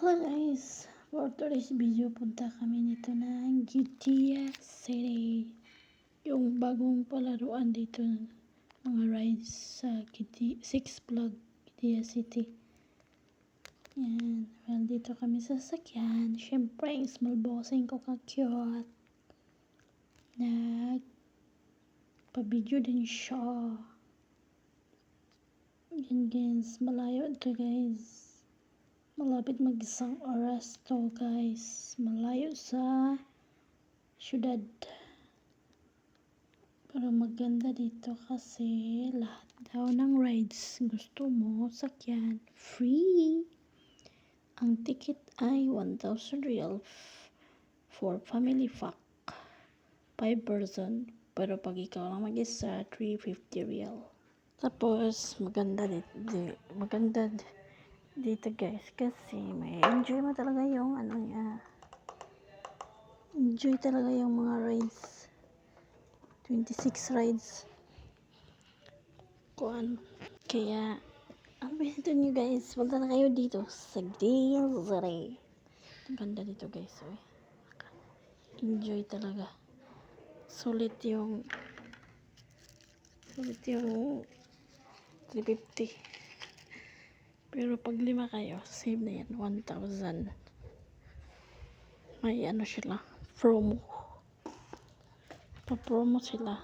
Hello guys! For today's video, punta kami nito ng GTA City. Yung bagong palaruan dito, mga rides sa Six Flags GTA City. Yan. Well, dito kami sa sasakyan. Siyempre, yung small bossing ko ka-cute. Nagpa-video din siya. Yan guys, malayo ito guys. Malapit mag-isang oras to guys. Malayo sa syudad. Pero maganda dito kasi lahat daw ng rides gusto mo sakyan free. Ang ticket ay 1,000 real for family pack. 5 person. Pero pag ikaw lang mag-isa, 350 real. Tapos maganda dito guys kasi may enjoy mo talaga yung enjoy talaga yung mga rides. 26 rides kung kaya ang bento nyo guys, punta na kayo dito sa Disney. Ang ganda dito guys, enjoy talaga. Sulit yung 350. Pero pag 5 kayo, save na yan, 1,000. May sila, promo. Pa-promo sila.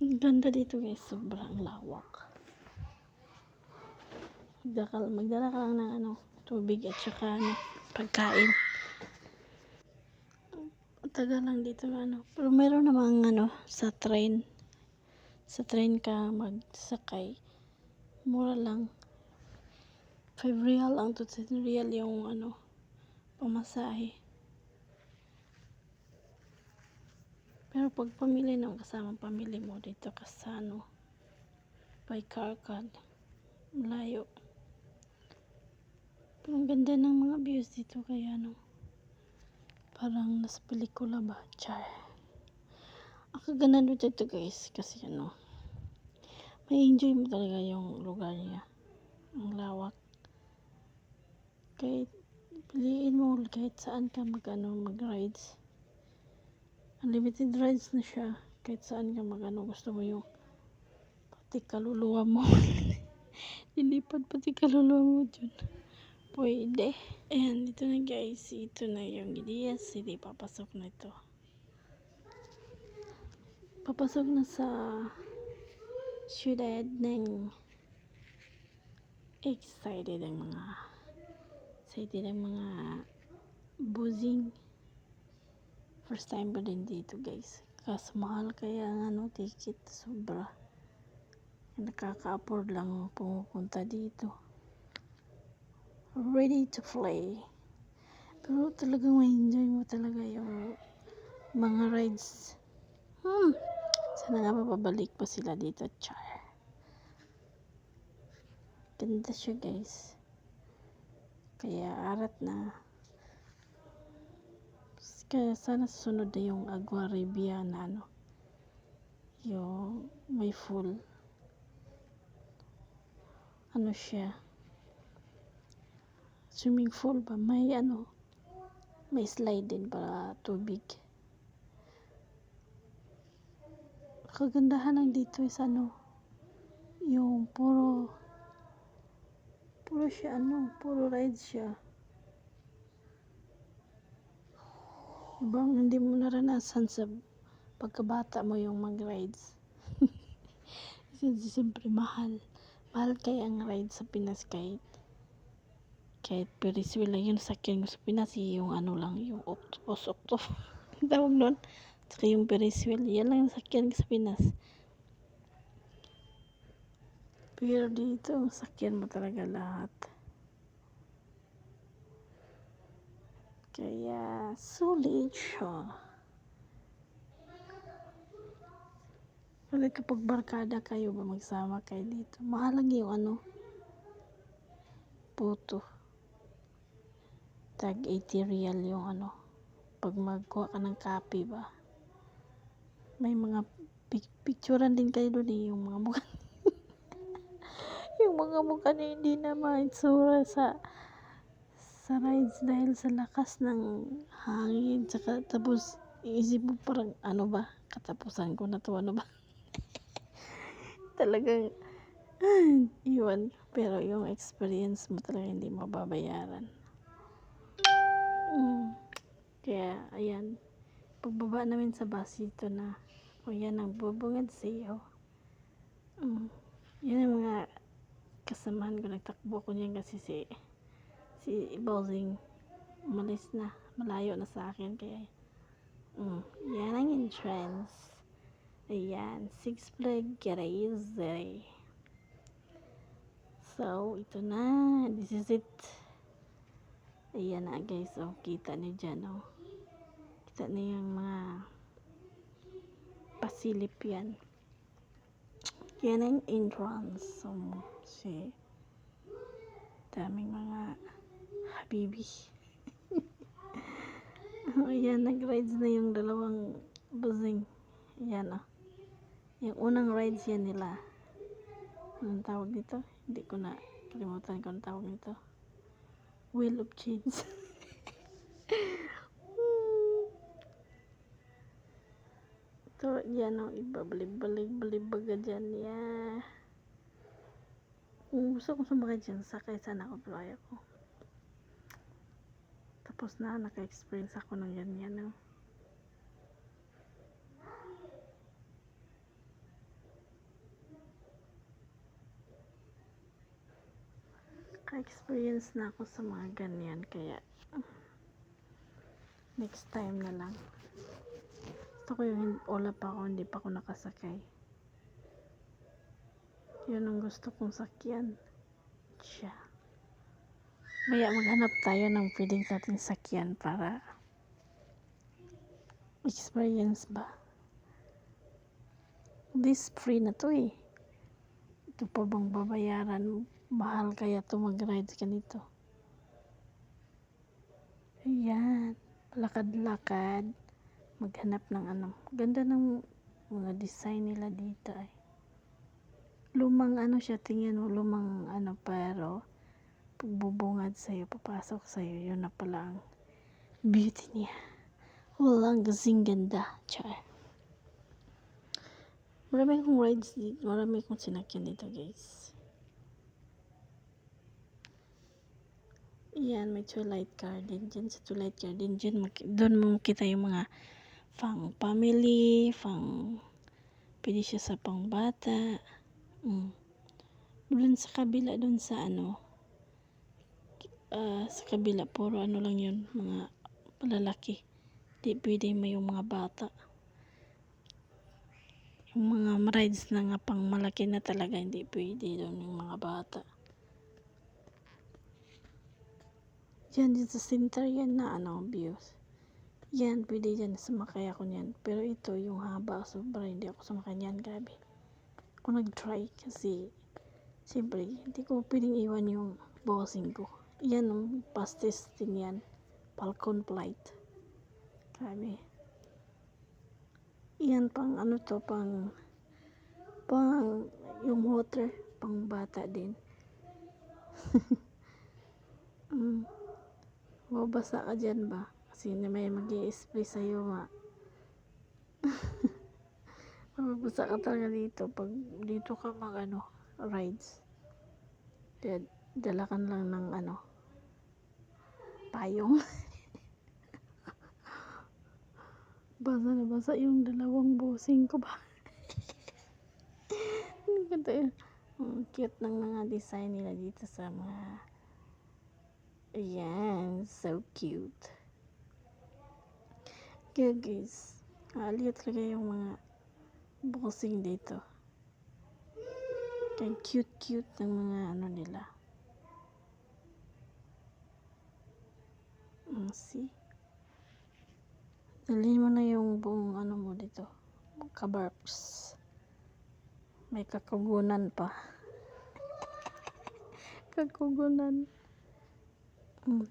Ang ganda dito guys, sobrang lawak. Magdala ka lang ng tubig at saka pagkain. Tagal lang dito pero meron namang sa train. Sa train ka magsakay. Mura lang. 5 real ang 10 real yung pamasahe. Pero pag pamili ng kasamang pamili mo dito ka by car card, malayo. Pero ang ganda ng mga views dito kaya parang nasa pelikula ba? Char. Ang ganda dito guys kasi may enjoy mo talaga yung lugar niya. Ang lawak. Kahit piliin mo kahit saan ka mag-rides. Unlimited rides na siya. Kahit saan ka gusto mo yung pati kaluluwa mo. Lilipad pati kaluluwa mo dyan. Pwede. Ayan, dito na guys. Ito na yung GTA City. Papasok na ito. Papasok na sa syudad ng excited ang mga buzzing. First time ko din dito guys. Kaso mahal kaya ang ticket. Sobra. Nakaka-afford lang pumupunta dito. Ready to play. Pero talagang ma-enjoy mo talaga yung mga rides. Sana nga mapabalik pa sila dito. Char. Ganda siya guys. Kaya arat na. Kaya sana susunod na yung Agua Ribia na yung may full siya swimming pool ba, may slide din para tubig. Kagandahan lang dito is yung puro siya puro rides siya. Ibang hindi mo naranasan sa pagkabata mo yung mag-rides. Kasi siyempre mahal kaya ang ride sa Pinas kahit Ferris wheel lang yun sakyan ko sa Pinas yung lang yung octopus tawag nun, saka yung Ferris wheel yan lang yung sakyan ko sa Pinas. Pero dito sakyan mo talaga lahat. Kaya sulit siya. Ulit kapag barkada kayo ba magsama kayo dito, mahal lang yung photo. Tag 80 real yung pag magkuha ka ng copy ba. May mga picturean din kayo doon yung mga mukha yung mga mukha niya hindi na maitsura sa rides dahil sa lakas ng hangin. Tsaka, tapos, iisip mo parang, ano ba, katapusan ko na to, ano ba? Talagang, iwan. Pero yung experience mo talaga hindi mababayaran. Kaya, ayan. Pagbaba namin sa bus ito na, o yan ang bubungad sa iyo. Yan ang mga kasamahan ko. Nagtakbo ko niyan kasi si Bowsing umalis na. Malayo na sa akin. Kaya, yan ang entrance. Ayan. Six Flags Crazy. So, ito na. This is it. Ayan na guys. Oh, kita niyo dyan. Oh. Kita niyo yung mga pasilip yan. Yan ang entrance. So, daming mga habibi. Ayan, nag-rides na yung dalawang busing. Ayan, oh. Yung unang rides yan nila. Anong tawag nito? Hindi ko na kalimutan kung tawag nito. Wheel of Change. Ito, yan, oh. Iba, balib-baga dyan. Yeah. Kung gusto ko sumakay dyan, sakay sana ako, pero ayaw ko. Tapos na, naka-experience ako ng ganyan, oh. Naka-experience na ako sa mga ganyan, kaya next time na lang. Gusto ko yung wala pa ako, hindi pa ako nakasakay. Yun ang gusto kong sakyan. Siya. Maya maghanap tayo ng pwedeng natin sakyan para experience ba. This free na to eh. Ito pa bang babayaran? Mahal kaya to mag-ride ganito. Ayan. Lakad-lakad. Maghanap ng ano. Ganda ng mga design nila dito ay. Lumang ano siya, tingnan mo, lumang ano, pero pagbubungad sa'yo, papasok sa'yo, yun na pala ang beauty niya. Walang kasing ganda. Char. Marami akong rides dito, marami akong sinakyan dito guys. Yan, may Twilight Garden dyan. Sa Twilight Garden dyan, doon mo makita yung mga pang family, pwede siya sa pang bata. Doon sa kabila, doon sa ano, sa kabila, puro ano lang yun, mga lalaki. Di pwede may yung mga bata. Yung mga rides na nga pang malaki na talaga, hindi pwede doon yung mga bata. Yan, dito sa center yan na ano, views. Yan, pwede yan, sumakay ako niyan. Pero ito, yung haba, sobra, hindi ako sumakay niyan, grabe. Ako nag-try kasi siyempre, hindi ko pwedeng iwan yung bossing ko. Yan, past testing yan. Falcon Flight. Grabe. Yan, pang ano to, pang yung water, pang bata din. Mabasa ka dyan ba? Kasi may mag-i-spray sa'yo nga. Mabasa ka talaga dito pag dito ka mag ano, rides. Dala ka lang ng ano, payong. Basa na basa yung dalawang bossing ko ba. Cute ng mga design nila dito sa mga, ayan, so cute. Kaya guys, aliw talaga yung mga bossing dito. Kaya cute ng mga ano nila. See? Dalhin mo na yung buong ano mo dito. Kabarbs. May kakugunan pa. Kakugunan.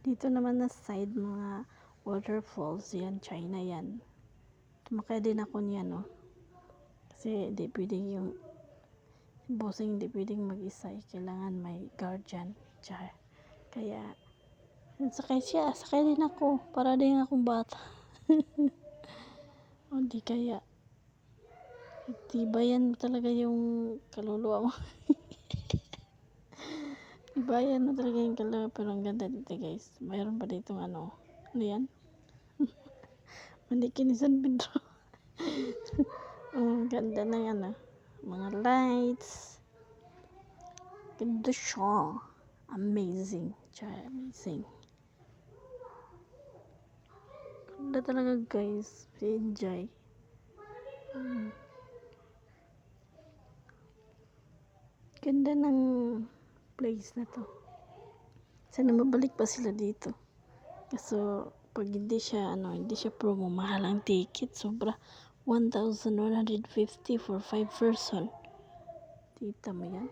Dito naman na side mga waterfalls. Yan, China yan. Tumakay din ako niyan, no? Kasi di pwede yung Bossing hindi pwedeng mag-isa eh. Kailangan may guardian. Char. Kaya, sakay siya. Sakay din ako. Para din akong bata. O di kaya, tibayan mo talaga yung kaluluwa mo. Tibayan mo talaga yung kaluluwa. Pero ang ganda dito guys. Mayroon pa dito ano yan? Mandikin ni San Pedro. Ang ganda na yan mga lights. Ganda siya. Amazing. Char, amazing. Ganda talaga guys. Enjoy. Ganda ng place na to. Sana mabalik pa sila dito. Kaso pag hindi siya promo, mahal ang ticket. Sobra 1,150 for 5 person. Tita mo yan.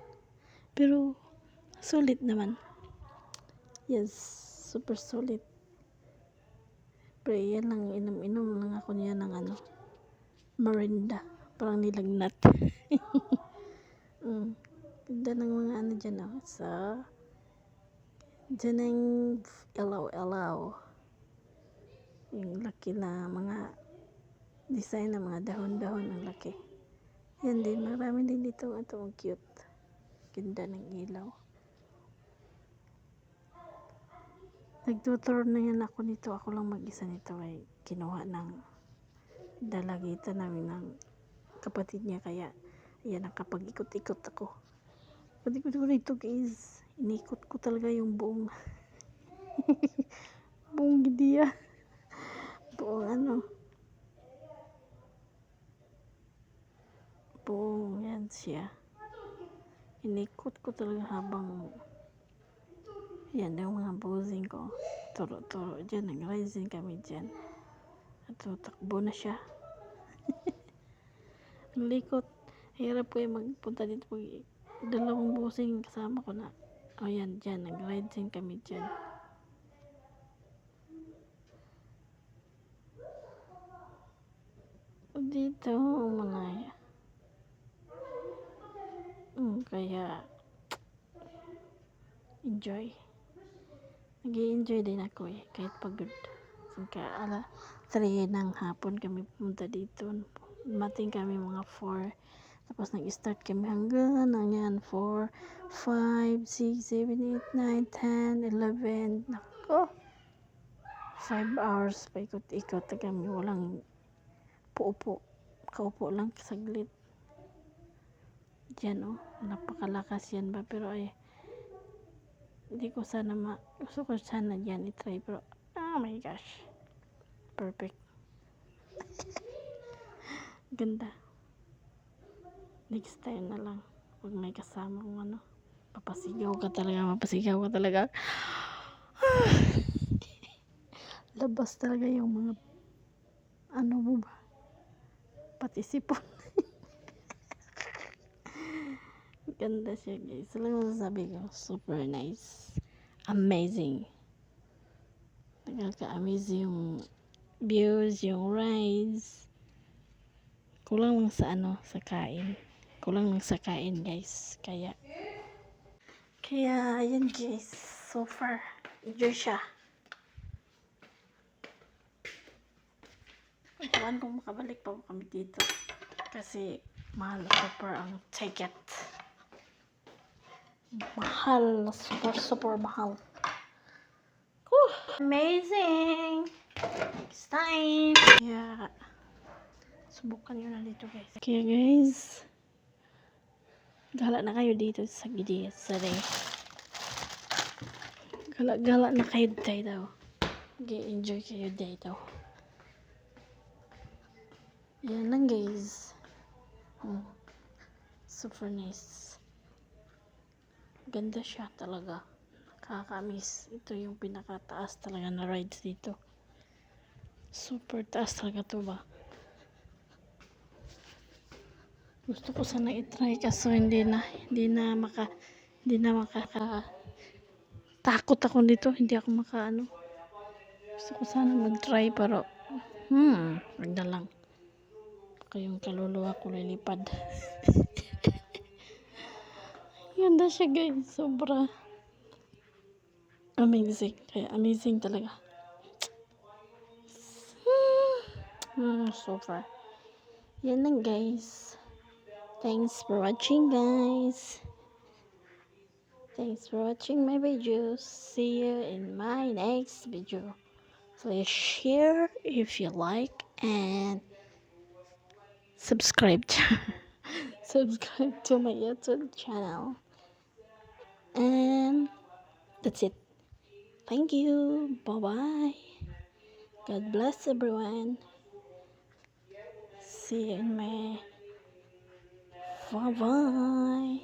Pero sulit naman. Yes, super sulit. Pero yan lang, inom lang ako niya ng merinda. Parang nilagnat. Ganda ng mga dyan sa dyan ang elaw. Yung laki na mga design ng mga dahon-dahon ang laki. Yan din, marami din dito ang cute. Ganda ng ilaw. Nagtutour na yan ako nito. Ako lang mag-isa nito ay kinuha ng dalagitan namin ng kapatid niya. Kaya yan, nakapag-ikot-ikot ako. Pag-ikot ko nito guys, inikot ko talaga yung buong buong gidiya. Buong buong yan siya. Inikot ko talaga habang yan yung mga bossing ko. Turo-turo dyan. Nag-rising kami dyan. At takbo na siya. Ang likot. Hirap ko yung magpunta dito. Dalawang bossing kasama ko na. O yan dyan. Nag-rising kami dyan. Dito malaya. Kaya enjoy. Nag-i-enjoy din ako kahit pagod. Alas 3 ng hapon kami pumunta dito. Mating kami mga 4. Tapos nag-start kami hanggang 4, 5, 6, 7, 8, 9, 10, 11. Nako. 5 hours paikot-ikot kami. Walang puupo. Kaupo lang saglit. Diyan napakalakas yan ba, pero hindi ko sana gusto ko sana yan i-try, pero oh my gosh, perfect. Ganda. Next time na lang pag may kasama kong mapasigaw ka talaga. Labas talaga yung mga mo ba, pati sipon. Ganda siya guys. Lang masasabi ko, super nice. Amazing. Nagkaka-amaze yung views, yung rides. Kulang lang sa sa kain. Kulang lang sa kain guys. Kaya ayan guys. So far, enjoy siya. Iwan kung makabalik pa kami dito. Kasi mahal super ang ticket. Mahal, super mahal. Amazing. Next time. Yeah. Subukan nyo na dito guys. Okay guys. Gala na kayo dito sa Gidi. Sorry. Gala na kayo dito. Enjoy kayo dito. Yan lang guys. Super nice. Ganda siya talaga. Nakaka-miss. Ito yung pinakataas talaga na rides dito. Super taas talaga to ba. Gusto ko sana i-try kaso hindi na maka takot ako dito. Hindi ako Gusto ko sana mag-try pero wag na lang. Baka yung kaluluwa ko lilipad. Ganda siya guys, sobra. Amazing. Kaya amazing talaga. Super. Yan lang guys. Thanks for watching guys. Thanks for watching my videos. See you in my next video. Please share if you like and subscribe to, subscribe to my YouTube channel. And that's it. Thank you. Bye-bye. God bless everyone. See you in my... Bye-bye.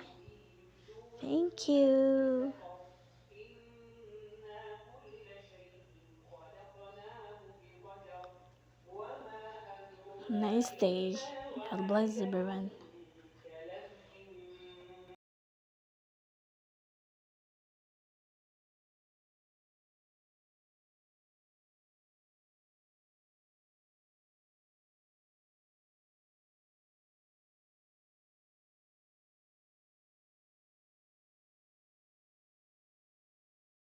Thank you. Nice day. God bless everyone.